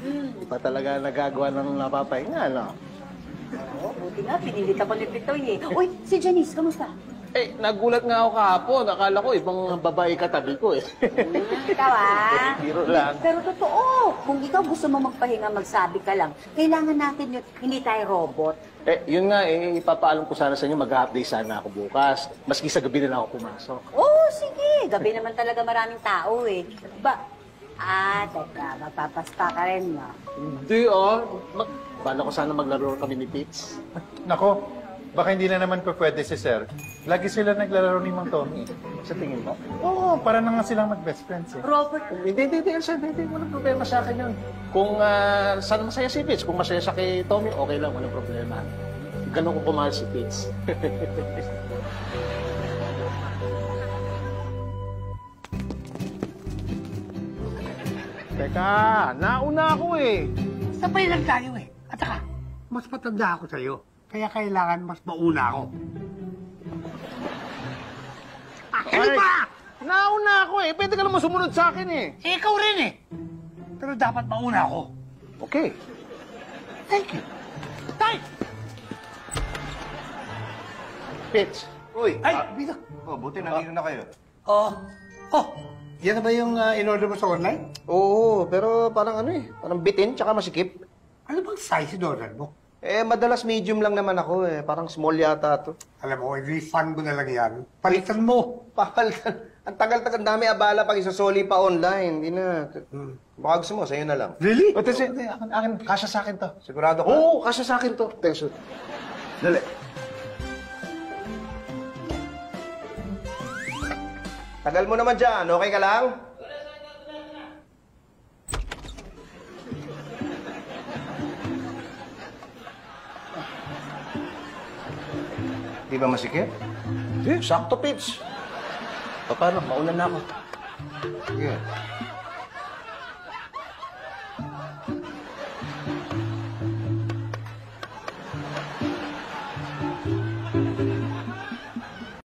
Di pa talaga nagagawa ng napapahinga, no? Oo, buti nga, pinilit ako ni Pitoy eh. Uy, si Janice, kamusta? Eh, nagulat nga ako kahapon. Akala ko ibang babae katabi ko eh. Ikaw ah. Biro lang. Pero totoo, kung ikaw gusto mo magpahinga, magsabi ka lang. Kailangan natin yun, hindi tayo robot. Eh, yun nga eh, ipapaalam ko sana sa inyo, mag-half day sana ako bukas. Maski sa gabi na lang ako pumasok. Oo, sige. Gabi naman talaga maraming tao eh. Teka, magpapaspa ka rin, no? Hindi bala ko sana maglaro kami ni Pitts. Nako, baka hindi na naman pa pwede si Sir. Lagi sila naglalaro ni Mang Tommy. Sa tingin mo? Oo, para na nga silang mag-best friends eh. Robert, Hindi, Elsa, hindi. Walang problema sa akin yun. Kung saan masaya si Pitts, kung masaya siya kay Tommy, okay lang, walang problema. Ganun ko kumahal si Pitts. Teka, nauna ako eh. Sabay lang tayo eh. At saka, mas matanda ako sa'yo. Kaya kailangan mas mauna ako. Ano ba? Nauna ako eh. Pwede ka naman sumunod sa akin eh. Eh, ikaw rin eh. Pero dapat mauna ako. Okay. Thank you. Tay! Pitts. Uy, Ay, Bito. buti nandito na kayo. Oh. Yan na ba yung in-order mo sa online? Oo, pero parang parang bitin tsaka masikip. Ano bang size in-order mo? Eh, madalas medium lang naman ako eh. Parang small yata to. Alam mo, i-refund mo na lang yan. Palitan mo. Palitan. Ang tagal-tagal, dami abala pag isasoli pa online. Hindi na. Baka gusto mo, sa'yo na lang. Really? O, akin, kasya sa akin to. Sigurado ka? Oo, kasya sa akin to. Thanks. Dali. Tagal mo naman dyan. Okay ka lang? Di ba masikip? Hindi, sakto, Pitts. Paano? Mauna na ako. Sige.